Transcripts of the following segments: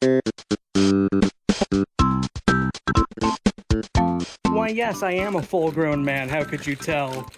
Why, yes, I am a full-grown man, how could you tell?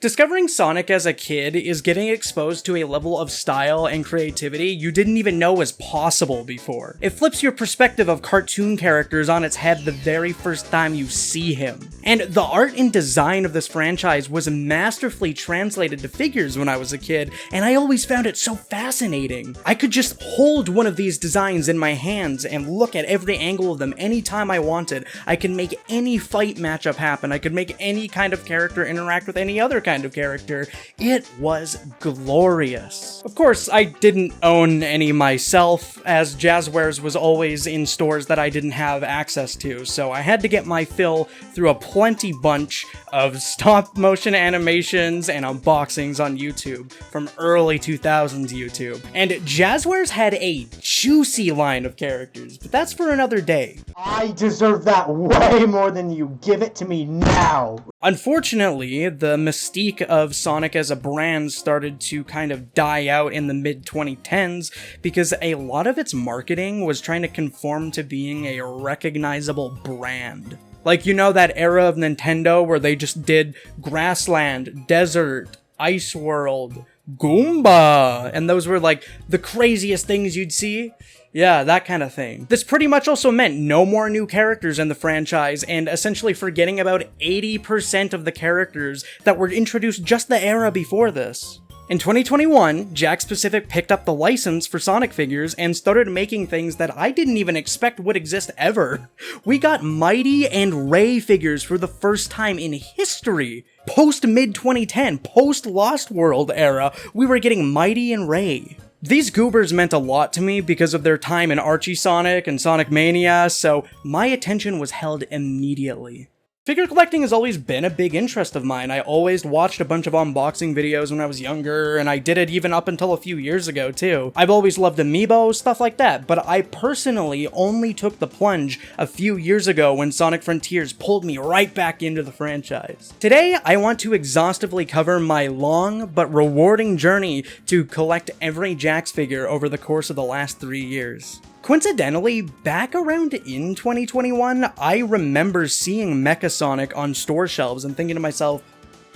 Discovering Sonic as a kid is getting exposed to a level of style and creativity you didn't even know was possible before. It flips your perspective of cartoon characters on its head the very first time you see him. And the art and design of this franchise was masterfully translated to figures when I was a kid, and I always found it so fascinating. I could just hold one of these designs in my hands and look at every angle of them anytime I wanted. I could make any fight matchup happen. I could make any kind of character interact with any other kind of character. It was glorious. Of course, I didn't own any myself, as Jazzwares was always in stores that I didn't have access to, so I had to get my fill through a plenty bunch of stop-motion animations and unboxings on YouTube from early 2000s YouTube. And Jazzwares had a juicy line of characters, but that's for another day. I deserve that way more than you give it to me now. Unfortunately, the mystique of Sonic as a brand started to kind of die out in the mid-2010s because a lot of its marketing was trying to conform to being a recognizable brand. Like, you know that era of Nintendo where they just did Grassland, Desert, Ice World, Goomba, and those were like the craziest things you'd see? Yeah, that kind of thing. This pretty much also meant no more new characters in the franchise, and essentially forgetting about 80% of the characters that were introduced just the era before this. In 2021, Jakks Pacific picked up the license for Sonic figures and started making things that I didn't even expect would exist ever. We got Mighty and Ray figures for the first time in history. Post-mid-2010, post-Lost World era, we were getting Mighty and Ray. These goobers meant a lot to me because of their time in Archie Sonic and Sonic Mania, so my attention was held immediately. Figure collecting has always been a big interest of mine. I always watched a bunch of unboxing videos when I was younger, and I did it even up until a few years ago too. I've always loved amiibo, stuff like that, but I personally only took the plunge a few years ago when Sonic Frontiers pulled me right back into the franchise. Today, I want to exhaustively cover my long but rewarding journey to collect every Jakks figure over the course of the last 3 years. Coincidentally, back around in 2021, I remember seeing Mecha Sonic on store shelves and thinking to myself,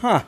huh,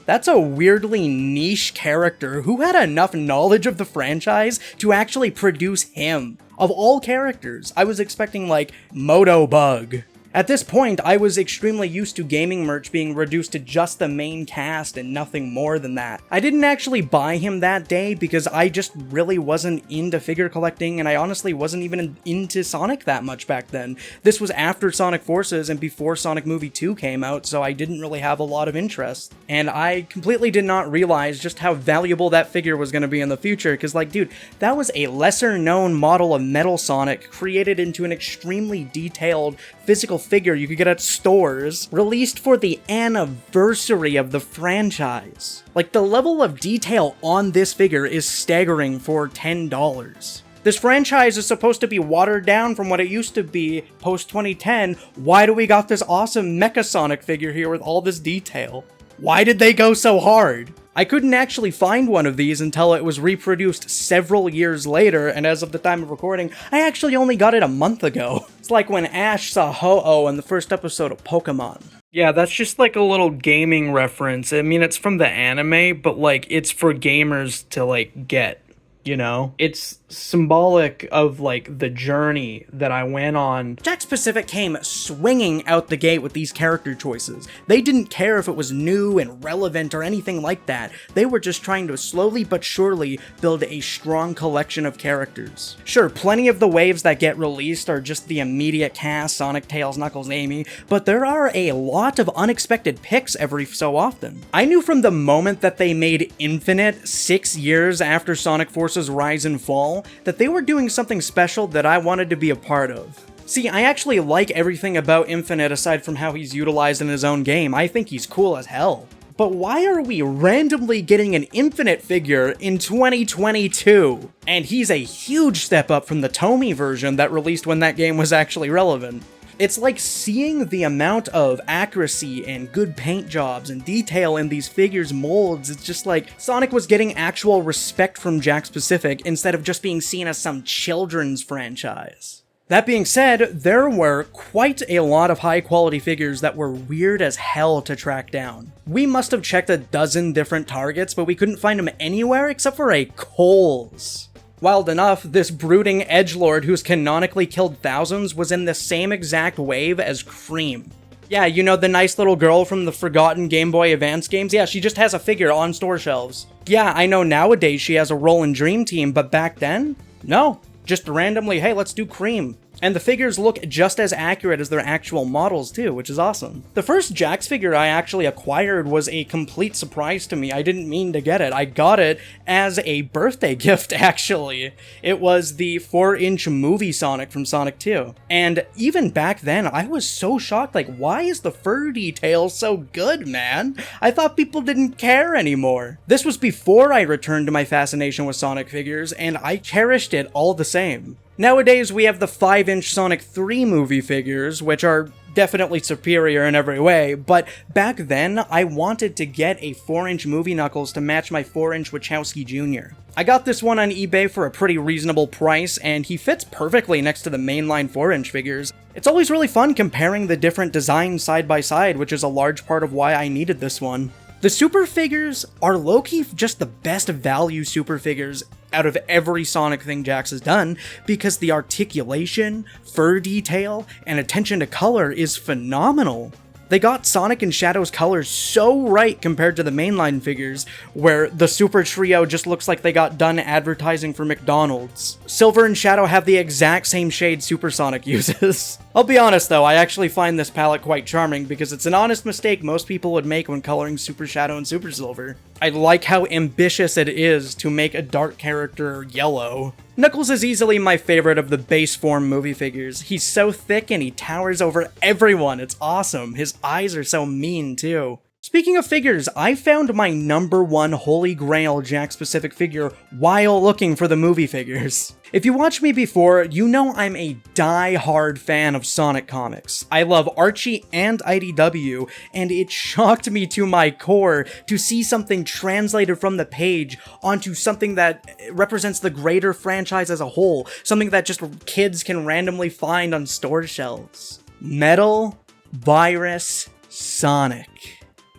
that's a weirdly niche character. Who had enough knowledge of the franchise to actually produce him? Of all characters, I was expecting like Motobug. At this point, I was extremely used to gaming merch being reduced to just the main cast and nothing more than that. I didn't actually buy him that day because I just really wasn't into figure collecting, and I honestly wasn't even into Sonic that much back then. This was after Sonic Forces and before Sonic Movie 2 came out, so I didn't really have a lot of interest. And I completely did not realize just how valuable that figure was going to be in the future, because like, dude, that was a lesser known model of Metal Sonic created into an extremely detailed physical figure you could get at stores, released for the anniversary of the franchise. Like, the level of detail on this figure is staggering for $10. This franchise is supposed to be watered down from what it used to be post-2010. Why do we got this awesome Mecha Sonic figure here with all this detail? Why did they go so hard? I couldn't actually find one of these until it was reproduced several years later, and as of the time of recording, I actually only got it a month ago. It's like when Ash saw Ho-Oh in the first episode of Pokemon. Yeah, that's just like a little gaming reference. I mean, it's from the anime, but like, it's for gamers to like get, you know? It's symbolic of like the journey that I went on. Jakks Pacific came swinging out the gate with these character choices. They didn't care if it was new and relevant or anything like that. They were just trying to slowly but surely build a strong collection of characters. Sure, plenty of the waves that get released are just the immediate cast, Sonic, Tails, Knuckles, Amy, but there are a lot of unexpected picks every so often. I knew from the moment that they made Infinite 6 years after Sonic Forces Rise and Fall that they were doing something special that I wanted to be a part of. See, I actually like everything about Infinite aside from how he's utilized in his own game. I think he's cool as hell. But why are we randomly getting an Infinite figure in 2022? And he's a huge step up from the Tomy version that released when that game was actually relevant. It's like seeing the amount of accuracy and good paint jobs and detail in these figures' molds. It's just like Sonic was getting actual respect from Jakks Pacific instead of just being seen as some children's franchise. That being said, there were quite a lot of high-quality figures that were weird as hell to track down. We must have checked a dozen different Targets, but we couldn't find them anywhere except for a Kohl's. Wild enough, this brooding edgelord who's canonically killed thousands was in the same exact wave as Cream. Yeah, you know the nice little girl from the forgotten Game Boy Advance games? Yeah, she just has a figure on store shelves. Yeah, I know nowadays she has a role in Dream Team, but back then? No. Just randomly, hey, let's do Cream. And the figures look just as accurate as their actual models too, which is awesome. The first Jakks figure I actually acquired was a complete surprise to me. I didn't mean to get it. I got it as a birthday gift, actually. It was the 4-inch movie Sonic from Sonic 2. And even back then, I was so shocked, like, why is the fur detail so good, man? I thought people didn't care anymore. This was before I returned to my fascination with Sonic figures, and I cherished it all the same. Nowadays, we have the 5-inch Sonic 3 movie figures, which are definitely superior in every way, but back then, I wanted to get a 4-inch movie Knuckles to match my 4-inch Wachowski Jr. I got this one on eBay for a pretty reasonable price, and he fits perfectly next to the mainline 4-inch figures. It's always really fun comparing the different designs side by side, which is a large part of why I needed this one. The super figures are low-key just the best value super figures out of every Sonic thing Jakks has done, because the articulation, fur detail, and attention to color is phenomenal. They got Sonic and Shadow's colors so right compared to the mainline figures, where the Super Trio just looks like they got done advertising for McDonald's. Silver and Shadow have the exact same shade Super Sonic uses. I'll be honest though, I actually find this palette quite charming because it's an honest mistake most people would make when coloring Super Shadow and Super Silver. I like how ambitious it is to make a dark character yellow. Knuckles is easily my favorite of the base form movie figures. He's so thick and he towers over everyone, it's awesome. His eyes are so mean too. Speaking of figures, I found my #1 holy grail Jakks Pacific figure while looking for the movie figures. If you watched me before, you know I'm a die-hard fan of Sonic comics. I love Archie and IDW, and it shocked me to my core to see something translated from the page onto something that represents the greater franchise as a whole, something that just kids can randomly find on store shelves. Metal Virus Sonic.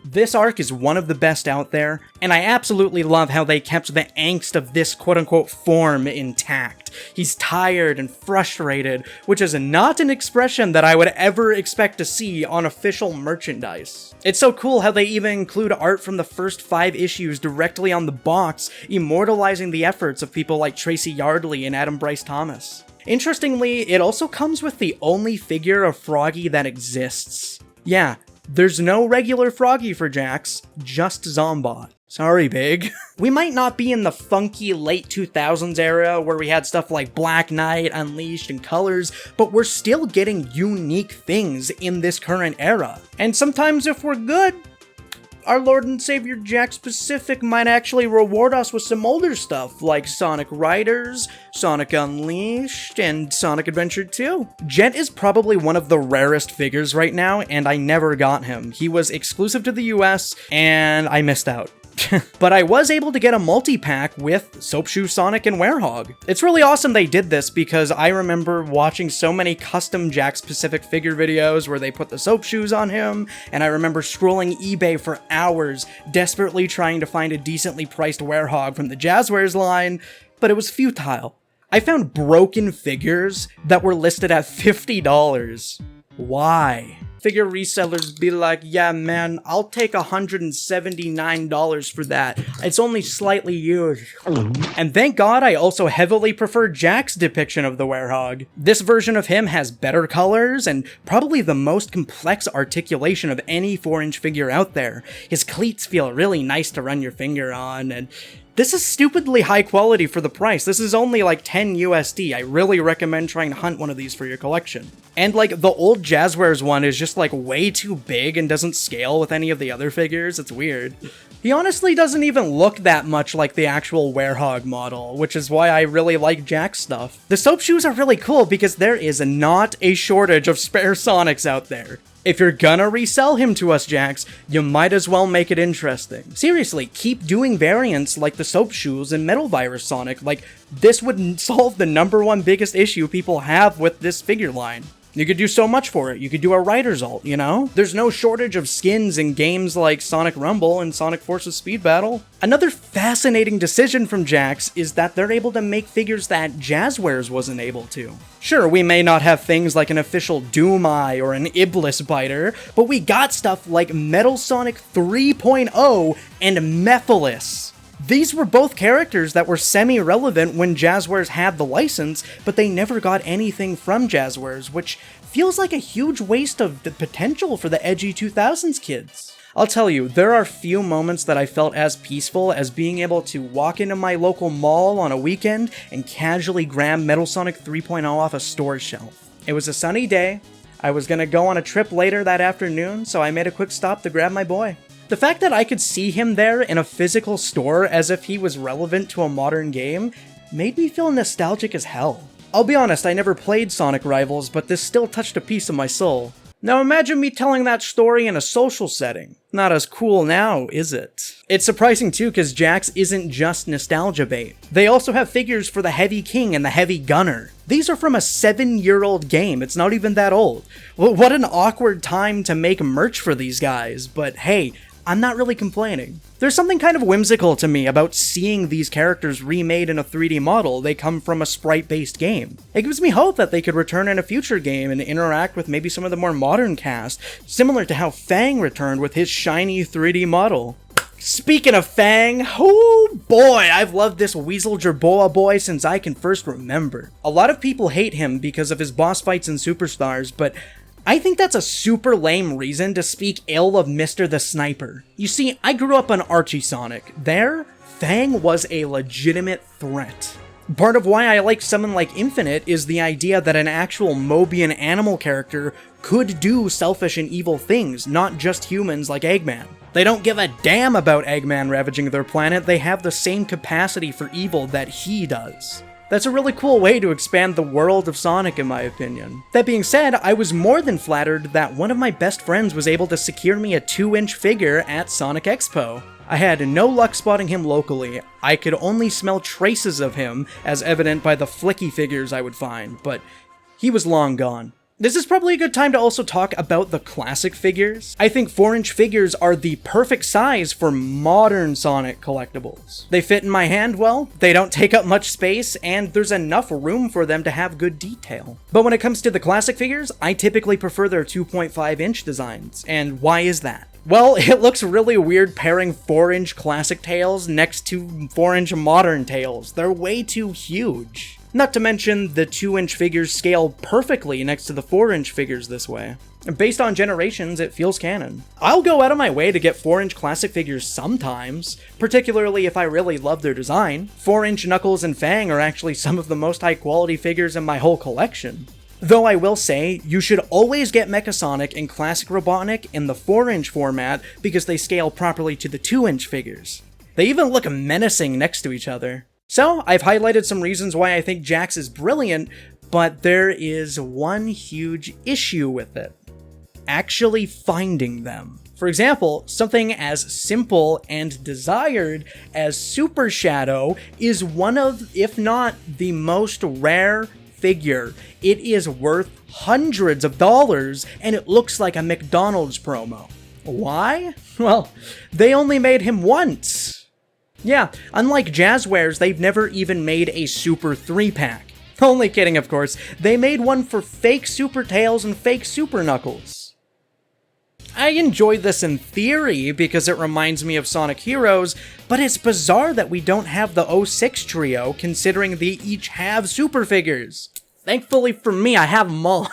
This arc is one of the best out there, and I absolutely love how they kept the angst of this quote-unquote form intact. He's tired and frustrated, which is not an expression that I would ever expect to see on official merchandise. It's so cool how they even include art from the first 5 issues directly on the box, immortalizing the efforts of people like Tracy Yardley and Adam Bryce Thomas. Interestingly, it also comes with the only figure of Froggy that exists. Yeah, there's no regular Froggy for Jakks, just Zombot. Sorry, Big. We might not be in the funky late 2000s era where we had stuff like Black Knight, Unleashed, and Colors, but we're still getting unique things in this current era. And sometimes if we're good, our Lord and Savior Jakks Pacific might actually reward us with some older stuff like Sonic Riders, Sonic Unleashed, and Sonic Adventure 2. Jet is probably one of the rarest figures right now, and I never got him. He was exclusive to the US, and I missed out. But I was able to get a multi-pack with Soap Shoe Sonic and Werehog. It's really awesome they did this because I remember watching so many custom Jakks Pacific figure videos where they put the soap shoes on him, and I remember scrolling eBay for hours, desperately trying to find a decently priced Werehog from the Jazzwares line, but it was futile. I found broken figures that were listed at $50. Why? Figure resellers be like, yeah man, I'll take $179 for that. It's only slightly used. And thank God I also heavily prefer Jack's depiction of the Werehog. This version of him has better colors and probably the most complex articulation of any 4-inch figure out there. His cleats feel really nice to run your finger on, and this is stupidly high quality for the price. This is only like 10 USD. I really recommend trying to hunt one of these for your collection. And like the old Jazzwares one is just like way too big and doesn't scale with any of the other figures. It's weird. He honestly doesn't even look that much like the actual Werehog model, which is why I really like Jakks stuff. The soap shoes are really cool because there is not a shortage of spare Sonics out there. If you're gonna resell him to us, Jakks, you might as well make it interesting. Seriously, keep doing variants like the soap shoes and Metal Virus Sonic. Like, this would solve the #1 biggest issue people have with this figure line. You could do so much for it. You could do a Rider's Alt, you know? There's no shortage of skins in games like Sonic Rumble and Sonic Forces Speed Battle. Another fascinating decision from Jakks is that they're able to make figures that Jazzwares wasn't able to. Sure, we may not have things like an official Doom Eye or an Iblis Biter, but we got stuff like Metal Sonic 3.0 and Mephiles. These were both characters that were semi-relevant when Jazzwares had the license, but they never got anything from Jazzwares, which feels like a huge waste of the potential for the edgy 2000s kids. I'll tell you, there are few moments that I felt as peaceful as being able to walk into my local mall on a weekend and casually grab Metal Sonic 3.0 off a store shelf. It was a sunny day, I was gonna go on a trip later that afternoon, so I made a quick stop to grab my boy. The fact that I could see him there in a physical store as if he was relevant to a modern game made me feel nostalgic as hell. I'll be honest, I never played Sonic Rivals, but this still touched a piece of my soul. Now imagine me telling that story in a social setting. Not as cool now, is it? It's surprising too, because Jakks isn't just nostalgia bait. They also have figures for the Heavy King and the Heavy Gunner. These are from a 7-year-old game, it's not even that old. What an awkward time to make merch for these guys, but hey, I'm not really complaining. There's something kind of whimsical to me about seeing these characters remade in a 3D model. They come from a sprite-based game. It gives me hope that they could return in a future game and interact with maybe some of the more modern cast, similar to how Fang returned with his shiny 3D model. Speaking of Fang, oh boy, I've loved this Weasel Jerboa boy since I can first remember. A lot of people hate him because of his boss fights in Superstars, but I think that's a super lame reason to speak ill of Mr. the Sniper. You see, I grew up on Archie Sonic. There, Fang was a legitimate threat. Part of why I like someone like Infinite is the idea that an actual Mobian animal character could do selfish and evil things, not just humans like Eggman. They don't give a damn about Eggman ravaging their planet, they have the same capacity for evil that he does. That's a really cool way to expand the world of Sonic, in my opinion. That being said, I was more than flattered that one of my best friends was able to secure me a 2-inch figure at Sonic Expo. I had no luck spotting him locally. I could only smell traces of him, as evident by the flicky figures I would find, but he was long gone. This is probably a good time to also talk about the classic figures. I think 4-inch figures are the perfect size for modern Sonic collectibles. They fit in my hand well, they don't take up much space, and there's enough room for them to have good detail. But when it comes to the classic figures, I typically prefer their 2.5-inch designs. And why is that? Well, it looks really weird pairing 4-inch classic tails next to 4-inch modern tails. They're way too huge. Not to mention, the 2-inch figures scale perfectly next to the 4-inch figures this way. Based on generations, it feels canon. I'll go out of my way to get 4-inch classic figures sometimes, particularly if I really love their design. 4-inch Knuckles and Fang are actually some of the most high-quality figures in my whole collection. Though I will say, you should always get Mecha Sonic and Classic Robotnik in the 4-inch format because they scale properly to the 2-inch figures. They even look menacing next to each other. So, I've highlighted some reasons why I think Jakks is brilliant, but there is one huge issue with it. Actually finding them. For example, something as simple and desired as Super Shadow is one of, if not the most rare figure. It is worth hundreds of dollars, and it looks like a McDonald's promo. Why? Well, they only made him once. Yeah, unlike Jazzwares, they've never even made a Super 3-pack. Only kidding, of course. They made one for fake Super Tails and fake Super Knuckles. I enjoy this in theory because it reminds me of Sonic Heroes, but it's bizarre that we don't have the 06 trio considering they each have super figures. Thankfully for me, I have them all.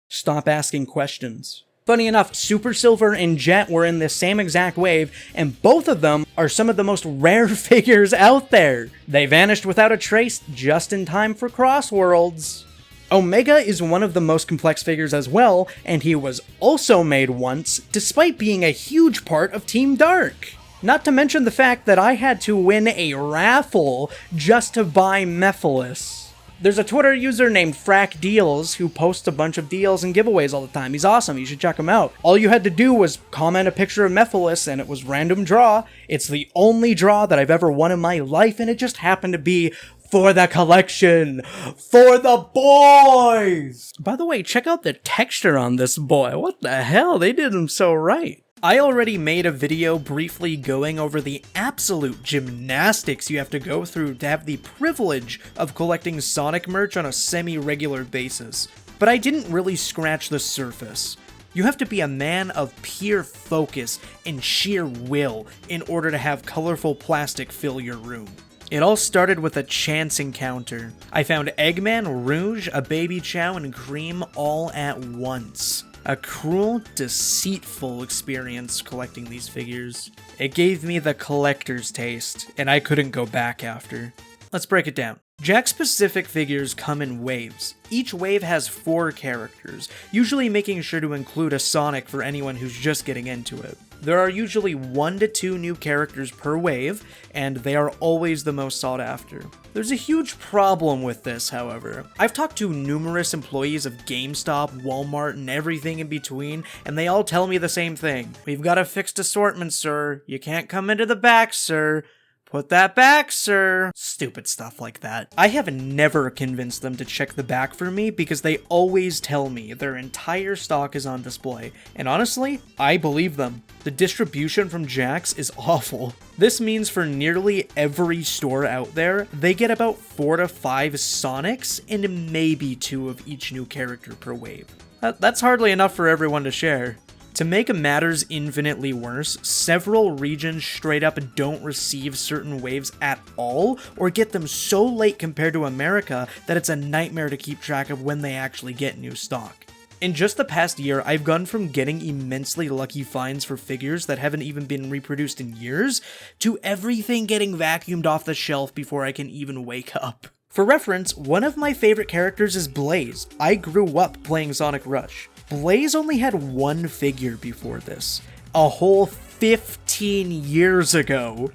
Stop asking questions. Funny enough, Super Silver and Jet were in this same exact wave, and both of them are some of the most rare figures out there. They vanished without a trace just in time for Crossworlds. Omega is one of the most complex figures as well, and he was also made once, despite being a huge part of Team Dark. Not to mention the fact that I had to win a raffle just to buy Mephiles. There's a Twitter user named Frack Deals who posts a bunch of deals and giveaways all the time. He's awesome, you should check him out. All you had to do was comment a picture of Mephiles and it was random draw. It's the only draw that I've ever won in my life, and it just happened to be for the collection, for the boys! By the way, check out the texture on this boy. What the hell? They did him so right. I already made a video briefly going over the absolute gymnastics you have to go through to have the privilege of collecting Sonic merch on a semi-regular basis, but I didn't really scratch the surface. You have to be a man of pure focus and sheer will in order to have colorful plastic fill your room. It all started with a chance encounter. I found Eggman, Rouge, a Baby Chow, and Cream all at once. A cruel, deceitful experience collecting these figures. It gave me the collector's taste, and I couldn't go back after. Let's break it down. Jakks Pacific figures come in waves. Each wave has 4 characters, usually making sure to include a Sonic for anyone who's just getting into it. There are usually 1 to 2 new characters per wave, and they are always the most sought after. There's a huge problem with this, however. I've talked to numerous employees of GameStop, Walmart, and everything in between, and they all tell me the same thing. We've got a fixed assortment, sir. You can't come into the back, sir. Put that back, sir. Stupid stuff like that. I have never convinced them to check the back for me because they always tell me their entire stock is on display. And honestly, I believe them. The distribution from Jakks is awful. This means for nearly every store out there, they get about 4 to 5 Sonics and maybe 2 of each new character per wave. That's hardly enough for everyone to share. To make matters infinitely worse, several regions straight up don't receive certain waves at all, or get them so late compared to America that it's a nightmare to keep track of when they actually get new stock. In just the past year, I've gone from getting immensely lucky finds for figures that haven't even been reproduced in years, to everything getting vacuumed off the shelf before I can even wake up. For reference, one of my favorite characters is Blaze. I grew up playing Sonic Rush. Blaze only had 1 figure before this, a whole 15 years ago.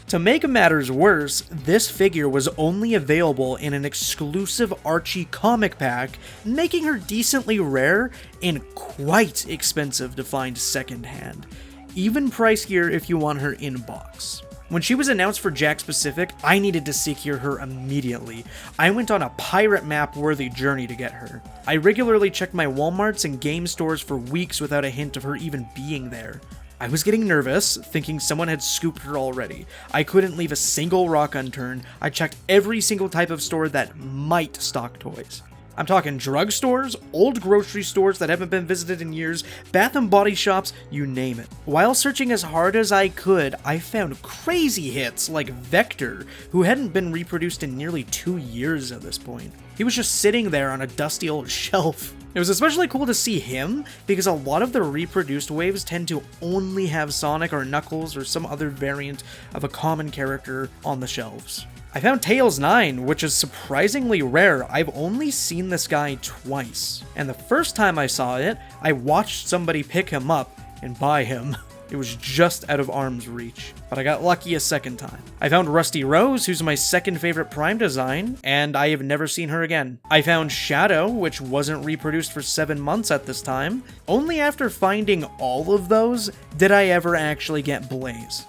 To make matters worse, this figure was only available in an exclusive Archie comic pack, making her decently rare and quite expensive to find secondhand. Even pricier if you want her in box. When she was announced for Jakks Pacific, I needed to secure her immediately. I went on a pirate map-worthy journey to get her. I regularly checked my Walmarts and game stores for weeks without a hint of her even being there. I was getting nervous, thinking someone had scooped her already. I couldn't leave a single rock unturned. I checked every single type of store that might stock toys. I'm talking drugstores, old grocery stores that haven't been visited in years, bath and body shops, you name it. While searching as hard as I could, I found crazy hits like Vector, who hadn't been reproduced in nearly 2 years at this point. He was just sitting there on a dusty old shelf. It was especially cool to see him, because a lot of the reproduced waves tend to only have Sonic or Knuckles or some other variant of a common character on the shelves. I found Tails 9, which is surprisingly rare. I've only seen this guy twice, and the first time I saw it, I watched somebody pick him up and buy him. It was just out of arm's reach, but I got lucky a second time. I found Rusty Rose, who's my second favorite Prime design, and I have never seen her again. I found Shadow, which wasn't reproduced for 7 months at this time. Only after finding all of those did I ever actually get Blaze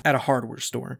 at a hardware store.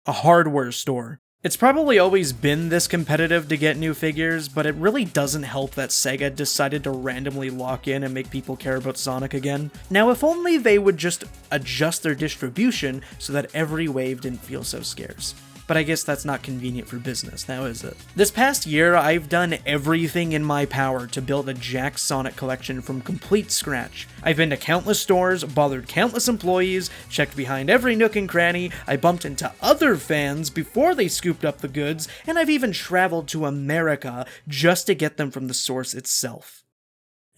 A hardware store. It's probably always been this competitive to get new figures, but it really doesn't help that Sega decided to randomly lock in and make people care about Sonic again. Now, if only they would just adjust their distribution so that every wave didn't feel so scarce. But I guess that's not convenient for business, now is it? This past year, I've done everything in my power to build a Jakks Sonic collection from complete scratch. I've been to countless stores, bothered countless employees, checked behind every nook and cranny, I bumped into other fans before they scooped up the goods, and I've even traveled to America just to get them from the source itself.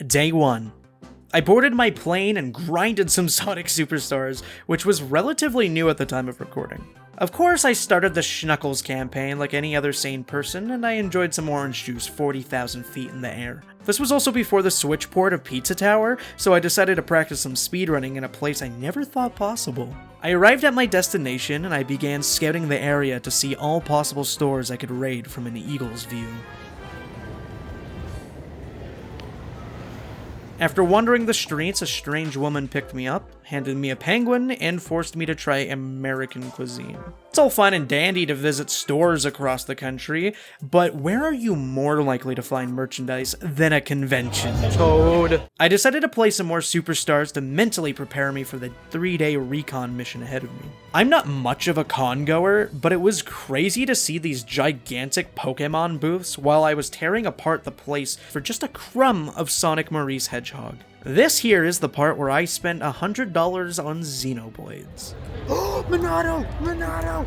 Day 1. I boarded my plane and grinded some Sonic Superstars, which was relatively new at the time of recording. Of course, I started the Schnuckles campaign like any other sane person, and I enjoyed some orange juice 40,000 feet in the air. This was also before the Switch port of Pizza Tower, so I decided to practice some speedrunning in a place I never thought possible. I arrived at my destination, and I began scouting the area to see all possible stores I could raid from an eagle's view. After wandering the streets, a strange woman picked me up, handed me a penguin, and forced me to try American cuisine. It's all fine and dandy to visit stores across the country, but where are you more likely to find merchandise than a convention? Toad. I decided to play some more Superstars to mentally prepare me for the 3-day recon mission ahead of me. I'm not much of a con goer, but it was crazy to see these gigantic Pokemon booths while I was tearing apart the place for just a crumb of Sonic Maurice Hedgehog. This here is the part where I spent $100 on Xenoblades. Oh, Monado!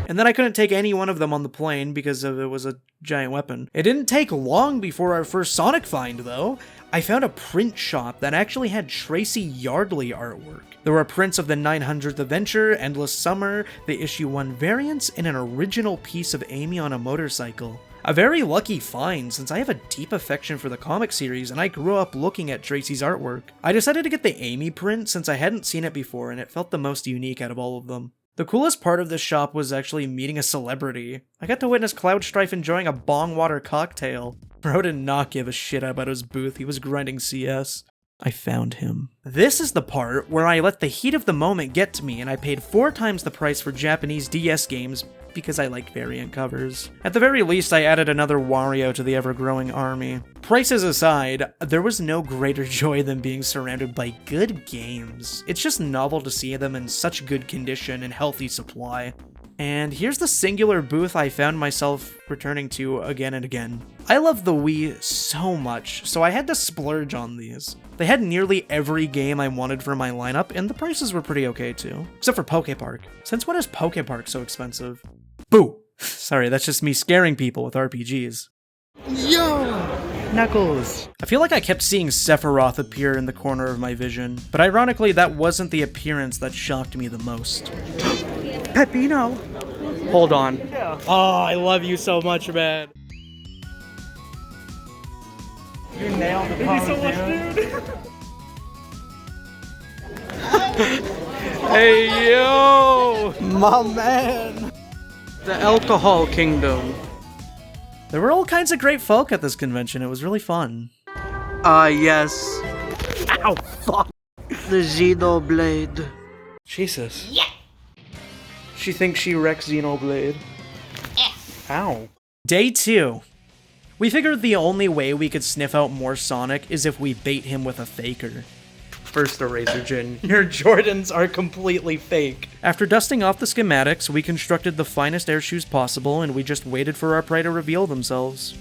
And then I couldn't take any one of them on the plane because it was a giant weapon. It didn't take long before our first Sonic find, though. I found a print shop that actually had Tracy Yardley artwork. There were prints of the 900th Adventure, Endless Summer, the issue 1 variants, and an original piece of Amy on a motorcycle. A very lucky find, since I have a deep affection for the comic series and I grew up looking at Tracy's artwork. I decided to get the Amy print since I hadn't seen it before and it felt the most unique out of all of them. The coolest part of this shop was actually meeting a celebrity. I got to witness Cloud Strife enjoying a bong water cocktail. Bro did not give a shit about his booth, he was grinding CS. I found him. This is the part where I let the heat of the moment get to me and I paid 4 times the price for Japanese DS games because I like variant covers. At the very least, I added another Wario to the ever-growing army. Prices aside, there was no greater joy than being surrounded by good games. It's just novel to see them in such good condition and healthy supply. And here's the singular booth I found myself returning to again and again. I love the Wii so much, so I had to splurge on these. They had nearly every game I wanted for my lineup, and the prices were pretty okay too. Except for Poke Park. Since when is Poke Park so expensive? Boo! Sorry, that's just me scaring people with RPGs. Yo! Knuckles! I feel like I kept seeing Sephiroth appear in the corner of my vision, but ironically that wasn't the appearance that shocked me the most. Peppino! Hold on. Yeah. Oh, I love you so much, man. You nailed the Thank you so much, dude. Hey, yo! My man! The Alcohol Kingdom. There were all kinds of great folk at this convention. It was really fun. Yes. Ow, fuck! The Xenoblade. Jesus. Yeah. She thinks she wrecks Xenoblade. Ow. Day 2. We figured the only way we could sniff out more Sonic is if we bait him with a faker. First Eraser Jin, your Jordans are completely fake. After dusting off the schematics, we constructed the finest air shoes possible and we just waited for our prey to reveal themselves.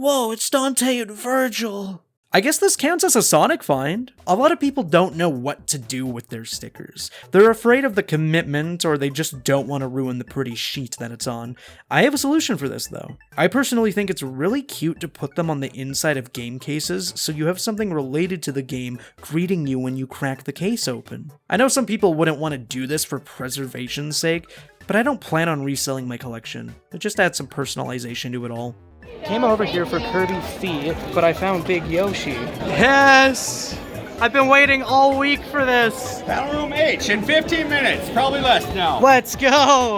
Whoa, it's Dante and Virgil. I guess this counts as a Sonic find. A lot of people don't know what to do with their stickers. They're afraid of the commitment or they just don't want to ruin the pretty sheet that it's on. I have a solution for this though. I personally think it's really cute to put them on the inside of game cases so you have something related to the game greeting you when you crack the case open. I know some people wouldn't want to do this for preservation's sake, but I don't plan on reselling my collection. It just adds some personalization to it all. Came over here for Kirby's feet, but I found Big Yoshi. Yes! I've been waiting all week for this! Battle Room H in 15 minutes, probably less now. Let's go!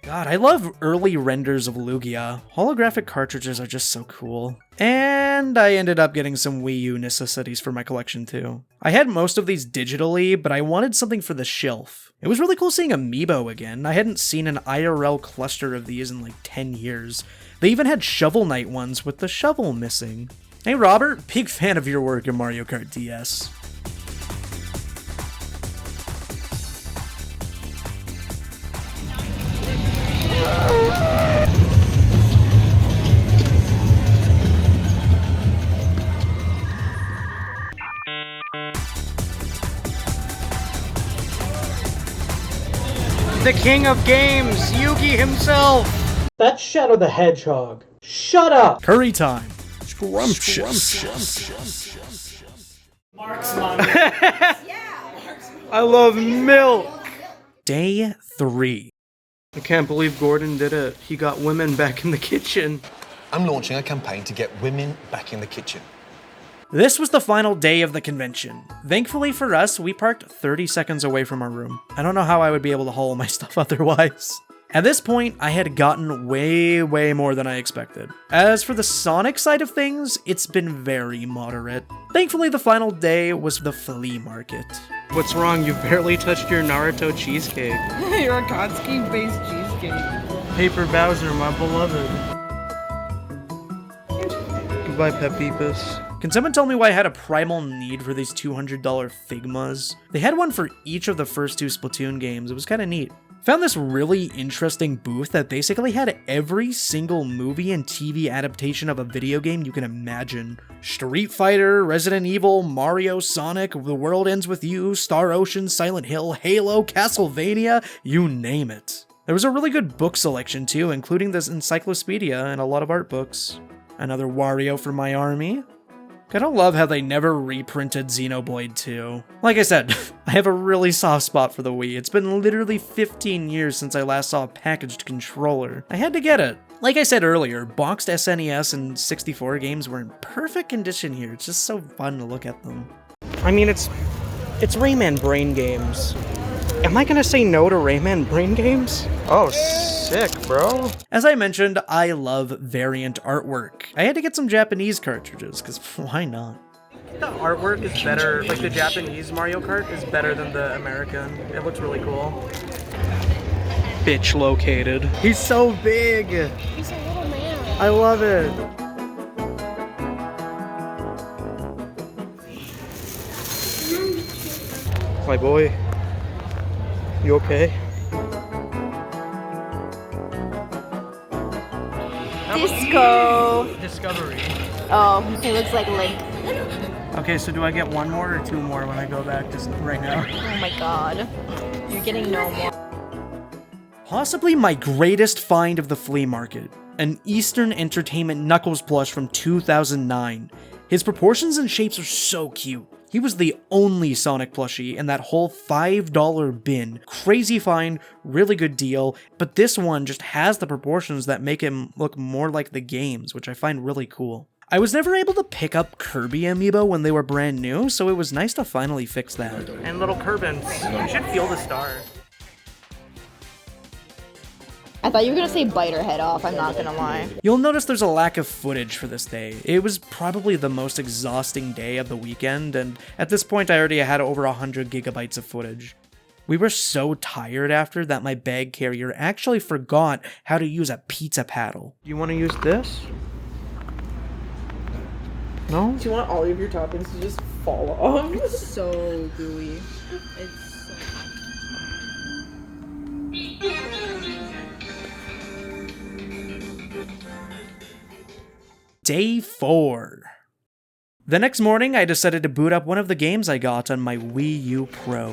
God, I love early renders of Lugia. Holographic cartridges are just so cool. And I ended up getting some Wii U necessities for my collection too. I had most of these digitally, but I wanted something for the shelf. It was really cool seeing Amiibo again. I hadn't seen an IRL cluster of these in like 10 years. They even had Shovel Knight ones with the shovel missing. Hey Robert, big fan of your work in Mario Kart DS. the king of games, Yugi himself! That's Shadow the Hedgehog. Shut up! Curry time. I love milk! Day 3. I can't believe Gordon did it. He got women back in the kitchen. I'm launching a campaign to get women back in the kitchen. This was the final day of the convention. Thankfully for us, we parked 30 seconds away from our room. I don't know how I would be able to haul my stuff otherwise. At this point, I had gotten way more than I expected. As for the Sonic side of things, it's been very moderate. Thankfully, the final day was the flea market. What's wrong? You barely touched your Naruto cheesecake. Your Akatsuki-based cheesecake. Paper Bowser, my beloved. Goodbye, Pepipus. Can someone tell me why I had a primal need for these $200 Figmas? They had one for each of the first 2 Splatoon games. It was kind of neat. Found this really interesting booth that basically had every single movie and TV adaptation of a video game you can imagine. Street Fighter, Resident Evil, Mario, Sonic, The World Ends With You, Star Ocean, Silent Hill, Halo, Castlevania, you name it. There was a really good book selection too, including this encyclopedia and a lot of art books. Another Wario for my army. Kinda love how they never reprinted Xenoblade 2. Like I said, I have a really soft spot for the Wii. It's been literally 15 years since I last saw a packaged controller. I had to get it. Like I said earlier, boxed SNES and 64 games were in perfect condition here. It's just so fun to look at them. I mean, it's Rayman Brain Games. Am I gonna say no to Rayman Brain Games? Oh, sick, bro. As I mentioned, I love variant artwork. I had to get some Japanese cartridges, because why not? The artwork is better, like the Japanese Mario Kart is better than the American. It looks really cool. Bitch located. He's so big. He's a little man. I love it. My boy. You okay? Disco. Discovery. Oh, he looks like Link. Okay, so do I get 1 more or 2 more when I go back just right now? Oh my god. You're getting no more. Possibly my greatest find of the flea market. An Eastern Entertainment Knuckles plush from 2009. His proportions and shapes are so cute. He was the only Sonic plushie in that whole $5 bin. Crazy find, really good deal, but this one just has the proportions that make him look more like the games, which I find really cool. I was never able to pick up Kirby amiibo when they were brand new, so it was nice to finally fix that. And little Kerbins, you should feel the star. I thought you were gonna say bite her head off, I'm not gonna lie. You'll notice there's a lack of footage for this day. It was probably the most exhausting day of the weekend, and at this point I already had over 100 gigabytes of footage. We were so tired after that my bag carrier actually forgot how to use a pizza paddle. You want to use this? No? Do you want all of your toppings to just fall off? It's so gooey. Day 4. The next morning, I decided to boot up one of the games I got on my Wii U Pro.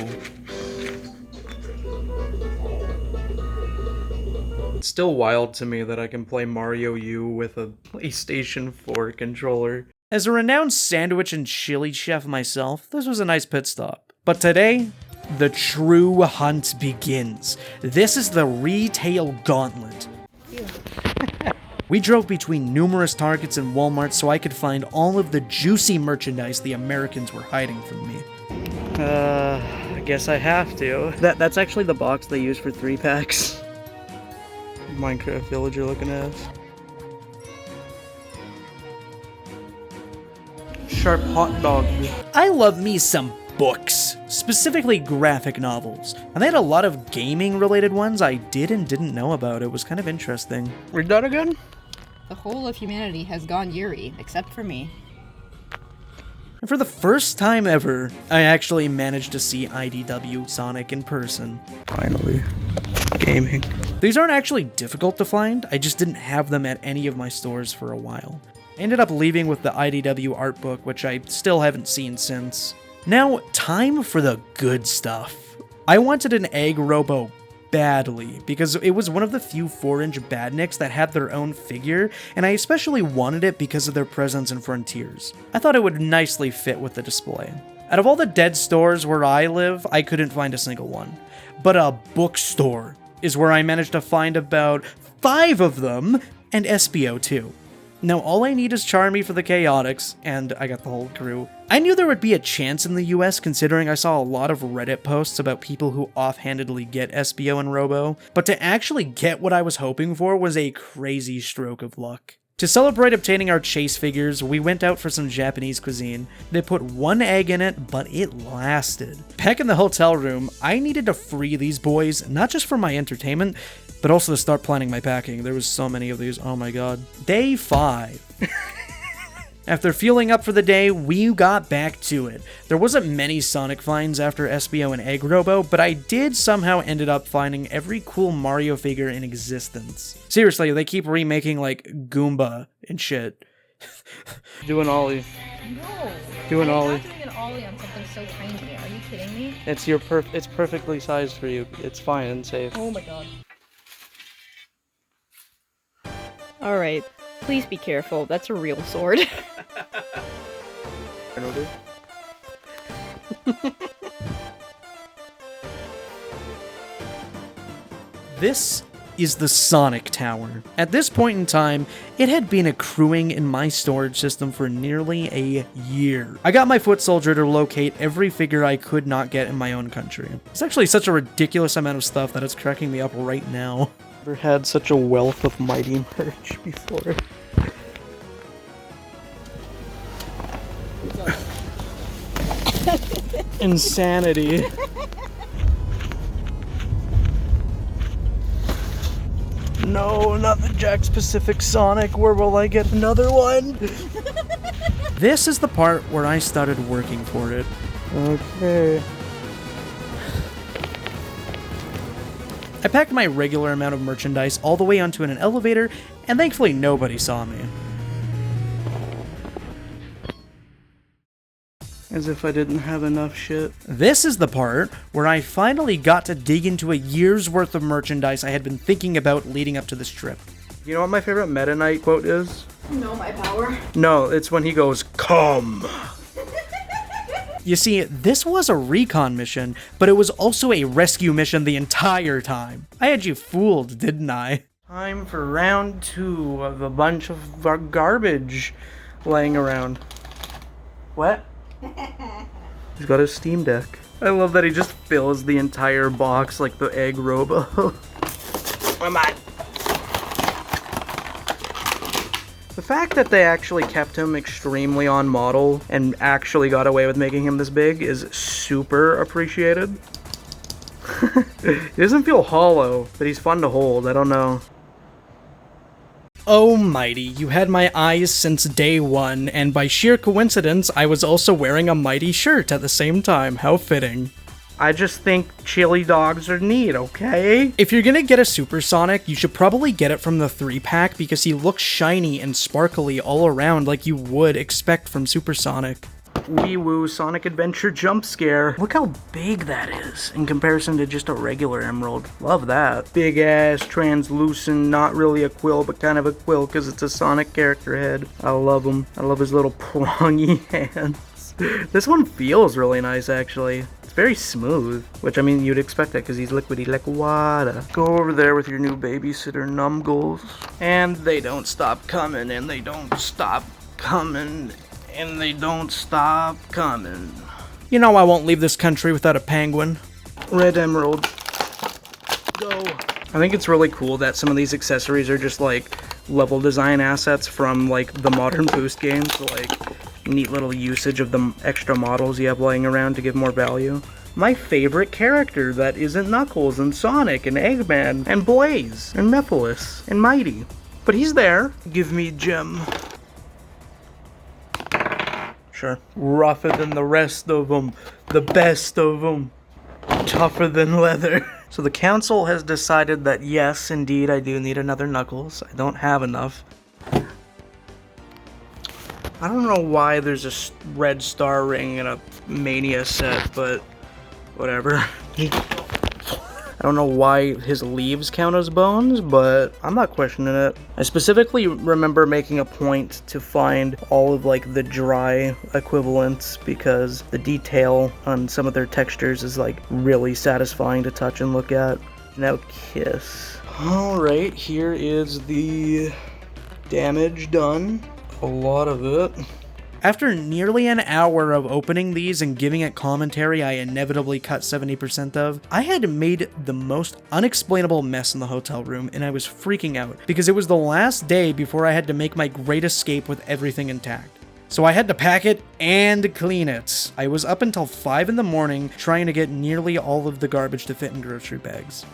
It's still wild to me that I can play Mario U with a PlayStation 4 controller. As a renowned sandwich and chili chef myself, this was a nice pit stop. But today, the true hunt begins. This is the retail gauntlet. We drove between numerous Targets and Walmarts so I could find all of the juicy merchandise the Americans were hiding from me. I guess I have to. That's actually the box they use for 3-packs. Minecraft villager looking ass. Sharp hot dog. I love me some books, specifically graphic novels. And they had a lot of gaming related ones I did and didn't know about. It was kind of interesting. Read that again? The whole of humanity has gone Yuri, except for me. And for the first time ever, I actually managed to see IDW Sonic in person. Finally. Gaming. These aren't actually difficult to find, I just didn't have them at any of my stores for a while. I ended up leaving with the IDW art book, which I still haven't seen since. Now, time for the good stuff. I wanted an Egg Robo badly, because it was one of the few 4-inch badniks that had their own figure, and I especially wanted it because of their presence in Frontiers. I thought it would nicely fit with the display. Out of all the dead stores where I live, I couldn't find a single one. But a bookstore is where I managed to find about 5 of them, and SBO too. Now all I need is Charmy for the Chaotix, and I got the whole crew. I knew there would be a chance in the US considering I saw a lot of Reddit posts about people who offhandedly get SBO and Robo, but to actually get what I was hoping for was a crazy stroke of luck. To celebrate obtaining our chase figures, we went out for some Japanese cuisine. They put 1 egg in it, but it lasted. Back in the hotel room, I needed to free these boys, not just for my entertainment, but also to start planning my packing. There was so many of these, oh my god. Day 5. After fueling up for the day, we got back to it. There wasn't many Sonic finds after SBO and Egg Robo, but I did somehow ended up finding every cool Mario figure in existence. Seriously, they keep remaking like Goomba and shit. Do an ollie. No. Do an ollie. I'm not doing an ollie on something so tiny. Are you kidding me? It's perfectly sized for you. It's fine and safe. Oh my god. Alright. Please be careful. That's a real sword. This is the Sonic Tower. At this point in time, it had been accruing in my storage system for nearly a year. I got my foot soldier to locate every figure I could not get in my own country. It's actually such a ridiculous amount of stuff that it's cracking me up right now. Never had such a wealth of mighty merch before. Insanity. No, not the Jakks Pacific Sonic. Where will I get another one? This is the part where I started working for it. Okay. I packed my regular amount of merchandise all the way onto an elevator, and thankfully nobody saw me. As if I didn't have enough shit. This is the part where I finally got to dig into a year's worth of merchandise I had been thinking about leading up to this trip. You know what my favorite Meta Knight quote is? Know my power. No, it's when he goes, "Come." You see, this was a recon mission, but it was also a rescue mission the entire time. I had you fooled, didn't I? Time for round 2 of a bunch of garbage laying around. What? He's got his Steam Deck. I love that he just fills the entire box like the Egg Robo. Come on. The fact that they actually kept him extremely on model and actually got away with making him this big is super appreciated. He doesn't feel hollow, but he's fun to hold. I don't know. Oh mighty, you had my eyes since day 1, and by sheer coincidence, I was also wearing a mighty shirt at the same time. How fitting. I just think chili dogs are neat, okay? If you're gonna get a Super Sonic, you should probably get it from the 3-pack because he looks shiny and sparkly all around like you would expect from Super Sonic. Wee woo Sonic Adventure jump scare. Look how big that is in comparison to just a regular emerald. Love that. Big ass, translucent, not really a quill, but kind of a quill because it's a Sonic character head. I love him. I love his little prongy hands. This one feels really nice, actually. It's very smooth, which I mean, you'd expect that because he's liquidy like water. Go over there with your new babysitter Numgoals. And they don't stop coming, and they don't stop coming. And they don't stop coming. You know I won't leave this country without a penguin. Red Emerald. Go. I think it's really cool that some of these accessories are just like level design assets from like the modern Boost games. So, like neat little usage of the extra models you have laying around to give more value. My favorite character that isn't Knuckles and Sonic and Eggman and Blaze and Mephiles and Mighty. But he's there. Give me Gem. Sure. Rougher than the rest of them. The best of them. Tougher than leather. So the council has decided that yes, indeed, I do need another Knuckles. I don't have enough. I don't know why there's a red star ring in a Mania set, but whatever. I I don't know why his leaves count as bones, but I'm not questioning it. I specifically remember making a point to find all of like the dry equivalents because the detail on some of their textures is like really satisfying to touch and look at. Now kiss. Alright, here is the damage done. A lot of it. After nearly an hour of opening these and giving it commentary I inevitably cut 70% of, I had made the most unexplainable mess in the hotel room and I was freaking out because it was the last day before I had to make my great escape with everything intact. So I had to pack it and clean it. I was up until 5 in the morning trying to get nearly all of the garbage to fit in grocery bags.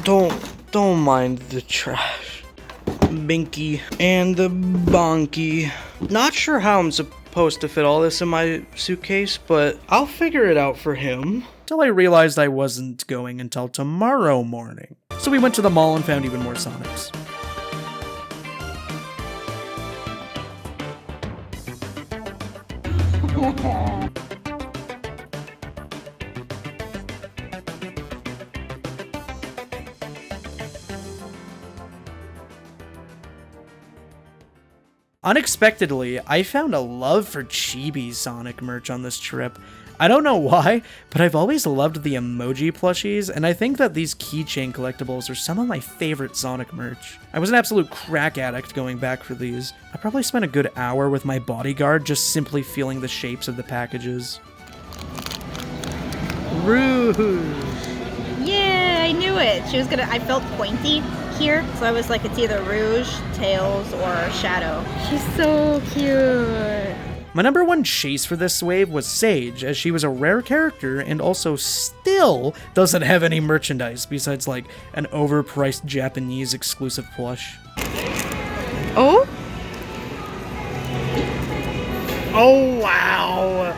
Don't mind the trash. Binky and the bonky. Not sure how I'm supposed to fit all this in my suitcase, but I'll figure it out for him. Till I realized I wasn't going until tomorrow morning. So we went to the mall and found even more Sonics. Unexpectedly, I found a love for chibi Sonic merch on this trip. I don't know why, but I've always loved the emoji plushies, and I think that these keychain collectibles are some of my favorite Sonic merch. I was an absolute crack addict going back for these. I probably spent a good hour with my bodyguard just simply feeling the shapes of the packages. Rouge. Yeah, I knew it. I felt pointy here, so I was like, it's either Rouge, Tails, or Shadow. She's so cute. My number one chase for this wave was Sage, as she was a rare character and also still doesn't have any merchandise besides like an overpriced Japanese exclusive plush. Oh? Oh, wow.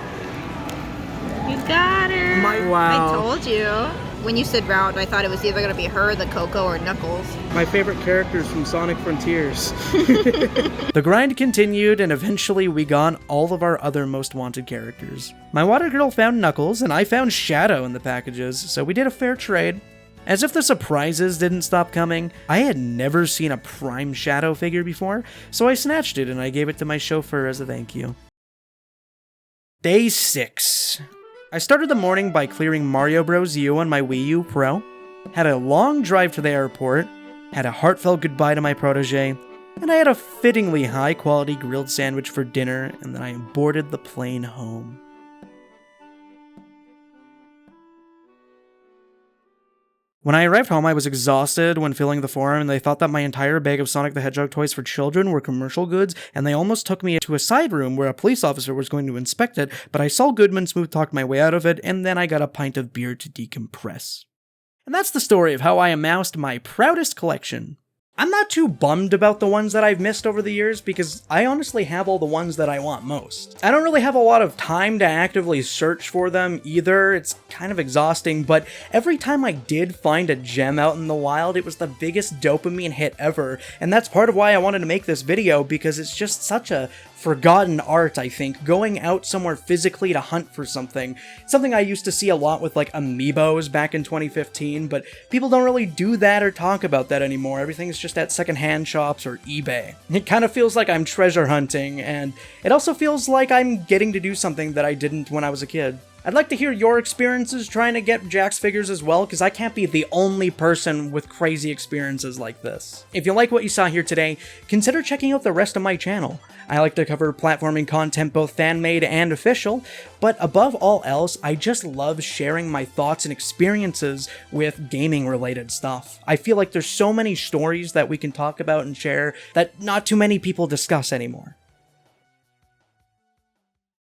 You got her. Wow. I told you. When you said round, I thought it was either going to be her, the Coco, or Knuckles. My favorite characters from Sonic Frontiers. The grind continued, and eventually we got all of our other most wanted characters. My water girl found Knuckles, and I found Shadow in the packages, so we did a fair trade. As if the surprises didn't stop coming, I had never seen a Prime Shadow figure before, so I snatched it and I gave it to my chauffeur as a thank you. Day 6. I started the morning by clearing Mario Bros. U on my Wii U Pro, had a long drive to the airport, had a heartfelt goodbye to my protege, and I had a fittingly high-quality grilled sandwich for dinner, and then I boarded the plane home. When I arrived home, I was exhausted when filling the form, and they thought that my entire bag of Sonic the Hedgehog toys for children were commercial goods, and they almost took me to a side room where a police officer was going to inspect it, but I saw Goodman smooth-talk my way out of it, and then I got a pint of beer to decompress. And that's the story of how I amassed my proudest collection. I'm not too bummed about the ones that I've missed over the years because I honestly have all the ones that I want most. I don't really have a lot of time to actively search for them either, it's kind of exhausting, but every time I did find a gem out in the wild, it was the biggest dopamine hit ever, and that's part of why I wanted to make this video because it's just such a forgotten art, I think, going out somewhere physically to hunt for something. Something I used to see a lot with like amiibos back in 2015, but people don't really do that or talk about that anymore. Everything's just at secondhand shops or eBay. It kind of feels like I'm treasure hunting, and it also feels like I'm getting to do something that I didn't when I was a kid. I'd like to hear your experiences trying to get Jakks figures as well, because I can't be the only person with crazy experiences like this. If you like what you saw here today, consider checking out the rest of my channel. I like to cover platforming content both fan-made and official, but above all else, I just love sharing my thoughts and experiences with gaming-related stuff. I feel like there's so many stories that we can talk about and share that not too many people discuss anymore.